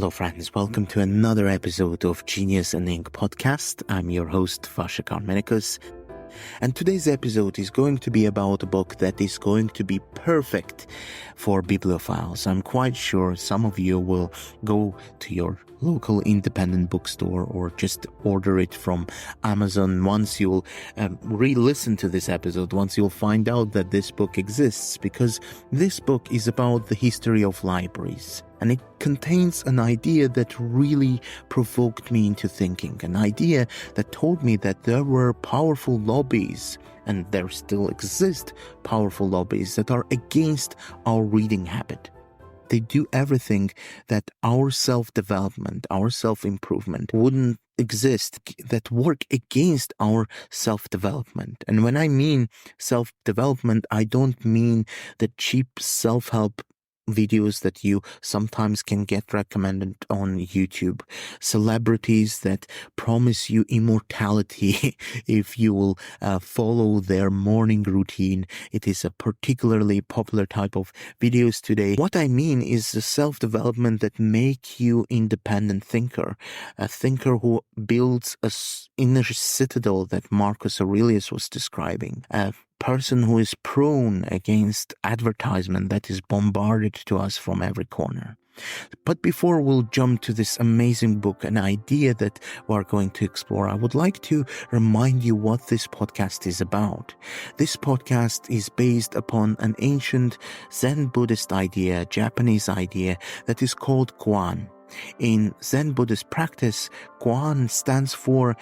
Hello friends, welcome to another episode of Genius and Ink podcast. I'm your host Vasha Karmenicus, and today's episode is going to be about a book that is going to be perfect for bibliophiles. I'm quite sure some of you will go to your local independent bookstore or just order it from Amazon once you'll re-listen to this episode, once you'll find out that this book exists, because this book is about the history of libraries. And it contains an idea that really provoked me into thinking, an idea that told me that there were powerful lobbies, and there still exist powerful lobbies that are against our reading habit. They do everything that our self-development, our self-improvement wouldn't exist, that work against our self-development. And when I mean self-development, I don't mean the cheap self-help videos that you sometimes can get recommended on YouTube, celebrities that promise you immortality if you will follow their morning routine. It is a particularly popular type of videos today. What I mean is the self-development that make you independent thinker, a thinker who builds a inner citadel that Marcus Aurelius was describing, a person who is prone against advertisement that is bombarded to us from every corner. But before we'll jump to this amazing book, an idea that we're going to explore, I would like to remind you what this podcast is about. This podcast is based upon an ancient Zen Buddhist idea, Japanese idea, that is called Guan. In Zen Buddhist practice, Guan stands for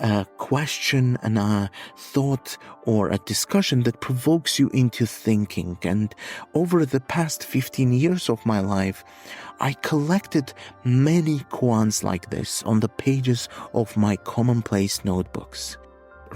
a question and a thought or a discussion that provokes you into thinking. And over the past 15 years of my life, I collected many koans like this on the pages of my commonplace notebooks.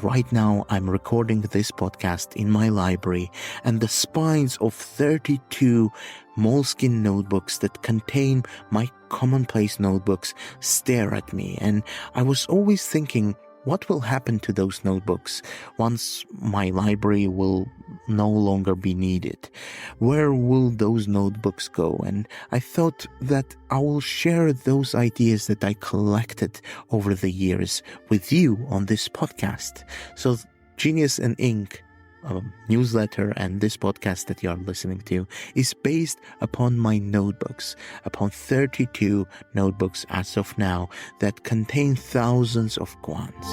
Right now, I'm recording this podcast in my library, and the spines of 32 moleskin notebooks that contain my commonplace notebooks stare at me. And I was always thinking, what will happen to those notebooks once my library will no longer be needed? Where will those notebooks go? And I thought that I will share those ideas that I collected over the years with you on this podcast. So Genius and Ink, a newsletter, and this podcast that you are listening to is based upon my notebooks, upon 32 notebooks as of now that contain thousands of koans.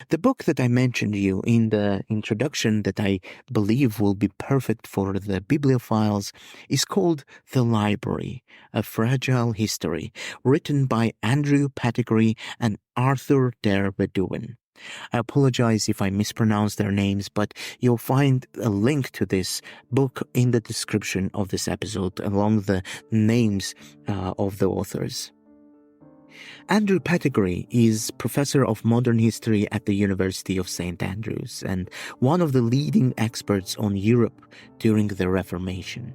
The book that I mentioned you in the introduction that I believe will be perfect for the bibliophiles is called The Library, A Fragile History, written by Andrew Pettigrew and Arthur der Bedouin. I apologize if I mispronounce their names, but you'll find a link to this book in the description of this episode along the names of the authors. Andrew Pettigrew is professor of modern history at the University of St. Andrews and one of the leading experts on Europe during the Reformation.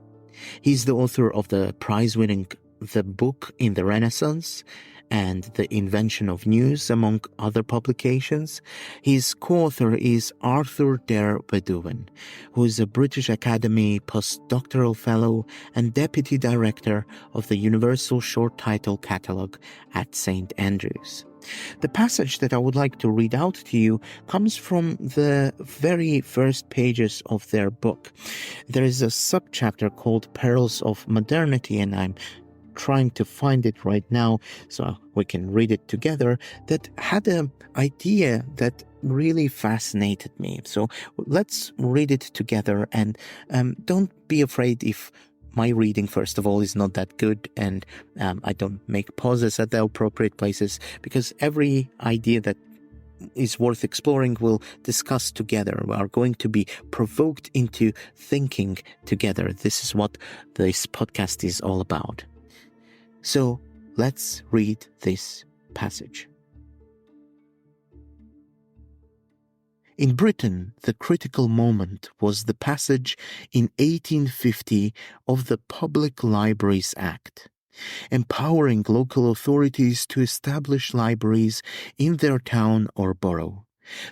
He's the author of the prize-winning The Book in the Renaissance and The Invention of News, among other publications. His co-author is Arthur der Bedouin, who is a British Academy postdoctoral fellow and deputy director of the Universal Short Title Catalogue at St. Andrews. The passage that I would like to read out to you comes from the very first pages of their book. There is a subchapter called Perils of Modernity, and I'm trying to find it right now so we can read it together, that had an idea that really fascinated me. So let's read it together, and don't be afraid if my reading, first of all, is not that good and I don't make pauses at the appropriate places, because every idea that is worth exploring we'll discuss together. We are going to be provoked into thinking together. This is what this podcast is all about. So let's read this passage. In Britain, the critical moment was the passage in 1850 of the Public Libraries Act, empowering local authorities to establish libraries in their town or borough.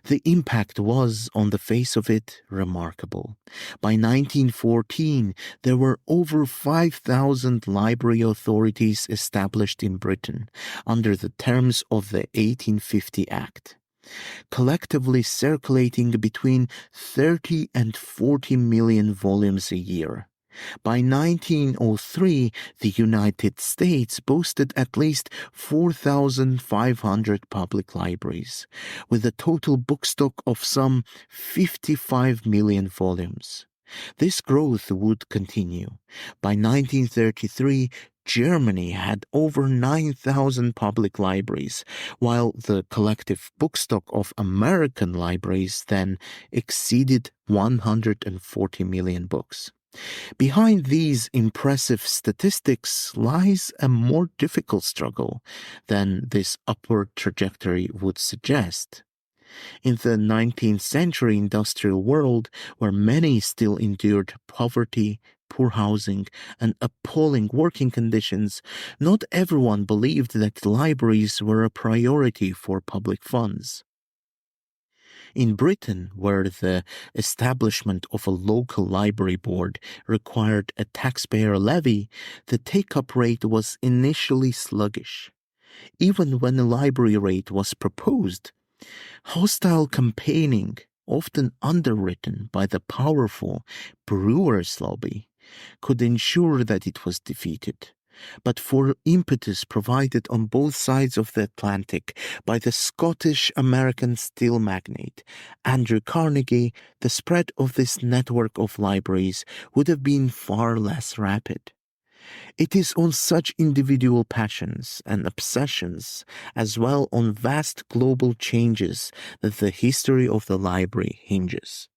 The impact was, on the face of it, remarkable. By 1914, there were over 5,000 library authorities established in Britain under the terms of the 1850 Act, collectively circulating between 30 and 40 million volumes a year. By 1903, the United States boasted at least 4,500 public libraries, with a total book stock of some 55 million volumes. This growth would continue. By 1933, Germany had over 9,000 public libraries, while the collective book stock of American libraries then exceeded 140 million books. Behind these impressive statistics lies a more difficult struggle than this upward trajectory would suggest. In the 19th century industrial world, where many still endured poverty, poor housing, and appalling working conditions, not everyone believed that libraries were a priority for public funds. In Britain, where the establishment of a local library board required a taxpayer levy, the take-up rate was initially sluggish. Even when a library rate was proposed, hostile campaigning, often underwritten by the powerful Brewers lobby, could ensure that it was defeated. But for impetus provided on both sides of the Atlantic by the Scottish-American steel magnate Andrew Carnegie, the spread of this network of libraries would have been far less rapid. It is on such individual passions and obsessions, as well on vast global changes, that the history of the library hinges.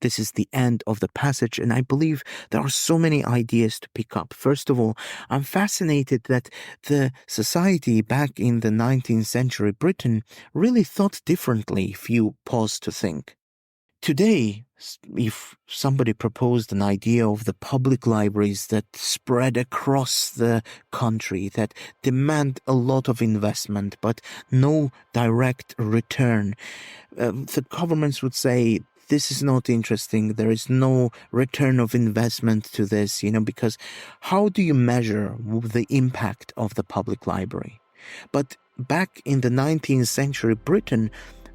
This is the end of the passage, and I believe there are so many ideas to pick up. First of all, I'm fascinated that the society back in the 19th century Britain really thought differently if you pause to think. Today, if somebody proposed an idea of the public libraries that spread across the country, that demand a lot of investment but no direct return, the governments would say, this is not interesting. There is no return of investment to this, because how do you measure the impact of the public library? But back in the 19th century Britain,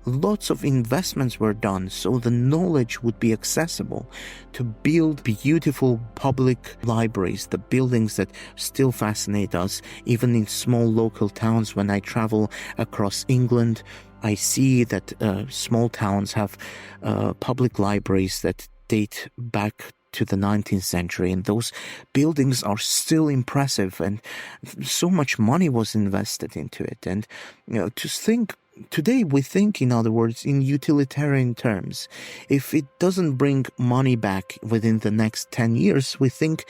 lots of investments were done so the knowledge would be accessible to build beautiful public libraries, the buildings that still fascinate us, even in small local towns. When I travel across England, I see that small towns have public libraries that date back to the 19th century, and those buildings are still impressive, and so much money was invested into it. And to think today, we think, in other words, in utilitarian terms. If it doesn't bring money back within the next 10 years, we think,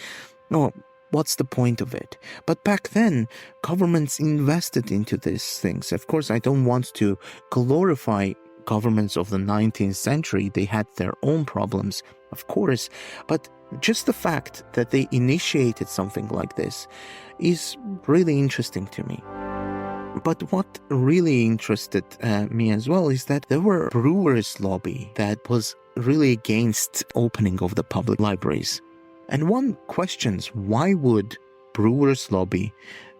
no, what's the point of it? But back then, governments invested into these things. Of course, I don't want to glorify governments of the 19th century. They had their own problems, of course, but just the fact that they initiated something like this is really interesting to me. But what really interested me as well is that there were Brewers lobby that was really against opening of the public libraries. And one questions, why would Brewers lobby,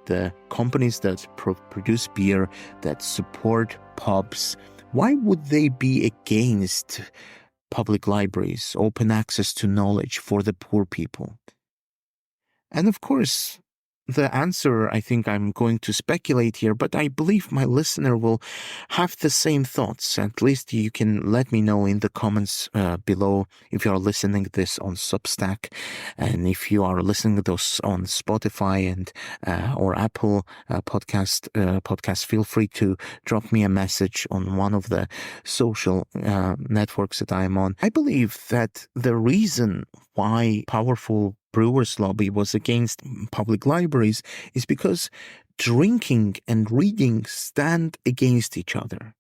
the companies that produce beer, that support pubs, why would they be against public libraries, open access to knowledge for the poor people? And of course, the answer, I think I'm going to speculate here, but I believe my listener will have the same thoughts. At least you can let me know in the comments below if you are listening to this on Substack, and if you are listening to this on Spotify and or Apple podcast, feel free to drop me a message on one of the social networks that I am on. I believe that the reason why powerful Brewers lobby was against public libraries is because drinking and reading stand against each other.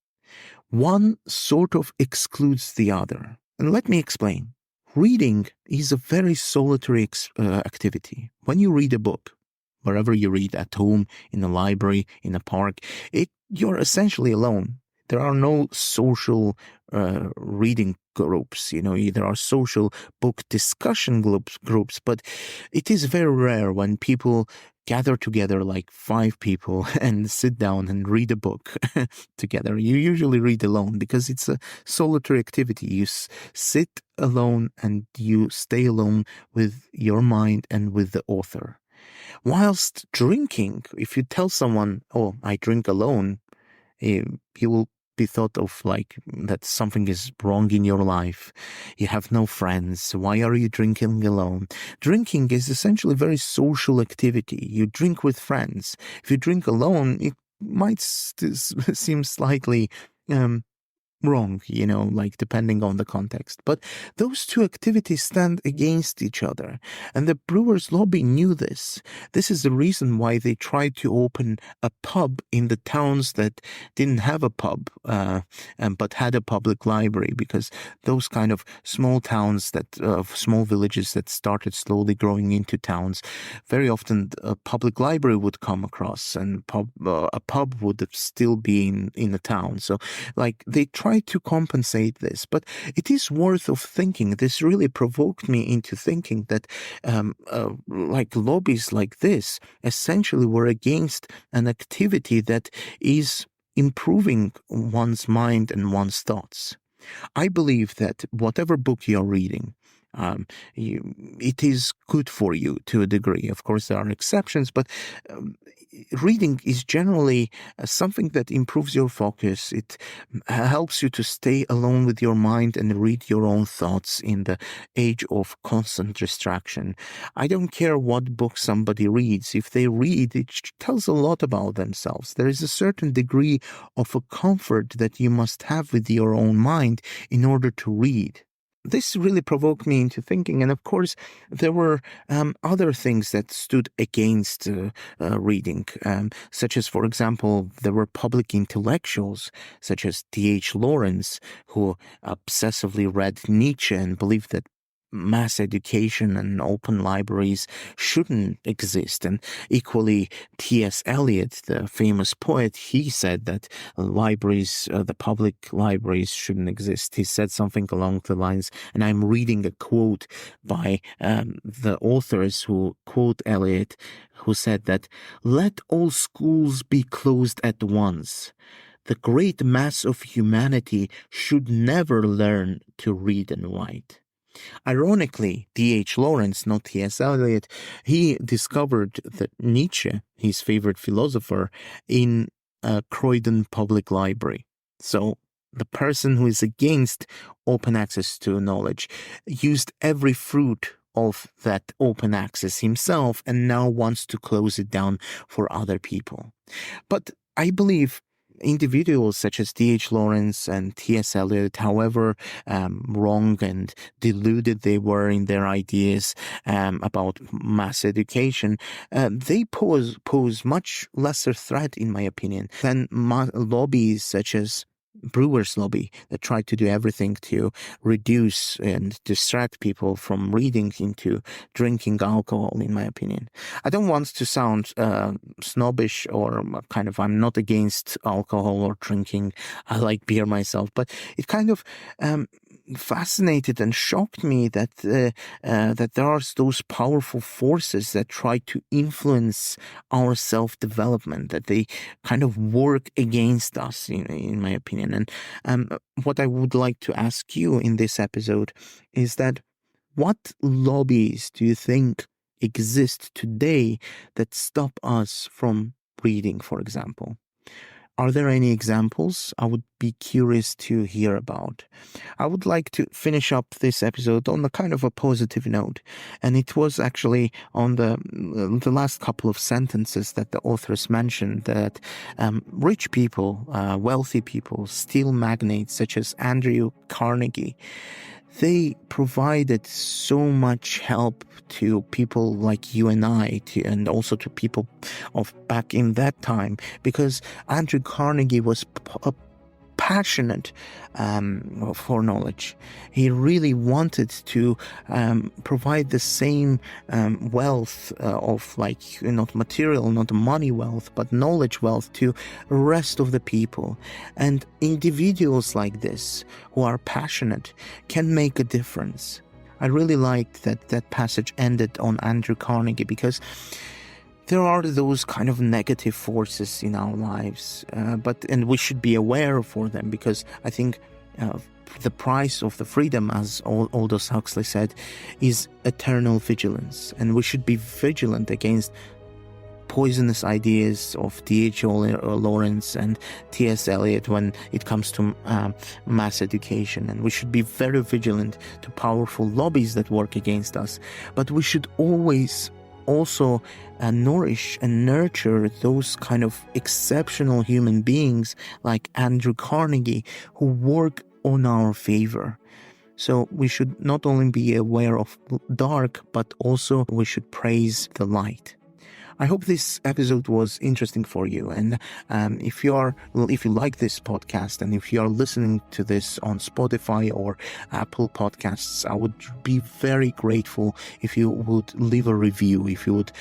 One sort of excludes the other. And let me explain. Reading is a very solitary activity. When you read a book, wherever you read, at home, in a library, in a park, you're essentially alone. There are no social reading groups, there are social book discussion groups, but it is very rare when people gather together like 5 people and sit down and read a book together. You usually read alone because it's a solitary activity. You sit alone and you stay alone with your mind and with the author. Whilst drinking, if you tell someone, "Oh, I drink alone," you will be thought of like that something is wrong in your life. You have no friends. Why are you drinking alone? Drinking is essentially a very social activity. You drink with friends. If you drink alone, it might seem slightly wrong, like depending on the context. But those two activities stand against each other. And the Brewers lobby knew this. This is the reason why they tried to open a pub in the towns that didn't have a pub, but had a public library, because those kind of small towns, small villages that started slowly growing into towns, very often a public library would come across, and a pub would still be in a town. So like they tried to compensate this, but it is worth of thinking. This really provoked me into thinking that like lobbies like this essentially were against an activity that is improving one's mind and one's thoughts. I believe that whatever book you're reading, it is good for you to a degree. Of course, there are exceptions, but reading is generally something that improves your focus. It helps you to stay alone with your mind and read your own thoughts in the age of constant distraction. I don't care what book somebody reads. If they read, it tells a lot about themselves. There is a certain degree of a comfort that you must have with your own mind in order to read. This really provoked me into thinking, and of course, there were other things that stood against reading, such as, for example, there were public intellectuals, such as D.H. Lawrence, who obsessively read Nietzsche and believed that mass education and open libraries shouldn't exist. And equally, T.S. Eliot, the famous poet, he said that libraries, the public libraries, shouldn't exist. He said something along the lines, and I'm reading a quote by the authors who quote Eliot, who said that, "Let all schools be closed at once. The great mass of humanity should never learn to read and write." Ironically, D.H. Lawrence, not T.S. Eliot, he discovered that Nietzsche, his favorite philosopher, in a Croydon Public Library. So the person who is against open access to knowledge used every fruit of that open access himself and now wants to close it down for other people. But I believe individuals such as D.H. Lawrence and T.S. Eliot, however wrong and deluded they were in their ideas about mass education, they pose much lesser threat, in my opinion, than lobbies such as Brewers lobby that tried to do everything to reduce and distract people from reading into drinking alcohol, in my opinion. I don't want to sound snobbish or kind of, I'm not against alcohol or drinking. I like beer myself, but it kind of fascinated and shocked me that that there are those powerful forces that try to influence our self-development, that they kind of work against us, in my opinion. And what I would like to ask you in this episode is that what lobbies do you think exist today that stop us from reading, for example? Are there any examples? I would be curious to hear about. I would like to finish up this episode on a kind of a positive note, and it was actually on the last couple of sentences that the authors mentioned that rich people, wealthy people, steel magnates such as Andrew Carnegie, they provided so much help to people like you and I, and also to people of back in that time, because Andrew Carnegie was a passionate for knowledge. He really wanted to provide the same wealth of, like, not material, not money wealth, but knowledge wealth to the rest of the people. And individuals like this who are passionate can make a difference. I really liked that passage ended on Andrew Carnegie, because there are those kind of negative forces in our lives, and we should be aware for them, because I think the price of the freedom, as Aldous Huxley said, is eternal vigilance, and we should be vigilant against poisonous ideas of D.H. Lawrence and T.S. Eliot when it comes to mass education. And we should be very vigilant to powerful lobbies that work against us. But we should always also nourish and nurture those kind of exceptional human beings like Andrew Carnegie, who work on our favor. So we should not only be aware of dark, but also we should praise the light. I hope this episode was interesting for you, and if you like this podcast, and if you are listening to this on Spotify or Apple Podcasts, I would be very grateful if you would leave a review, if you would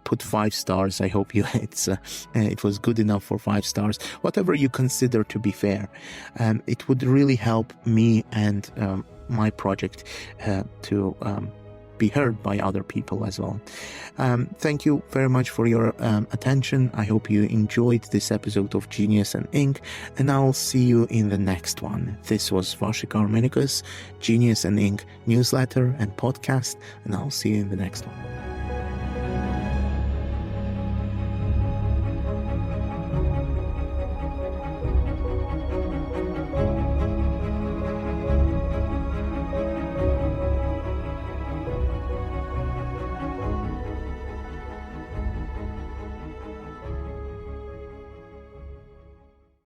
put 5 stars. I hope it was good enough for 5 stars, whatever you consider to be fair. It would really help me and my project to be heard by other people as well. Thank you very much for your attention. I hope you enjoyed this episode of Genius and Ink, and I'll see you in the next one. This was Vashik Armenicus, Genius and Ink newsletter and podcast, and I'll see you in the next one.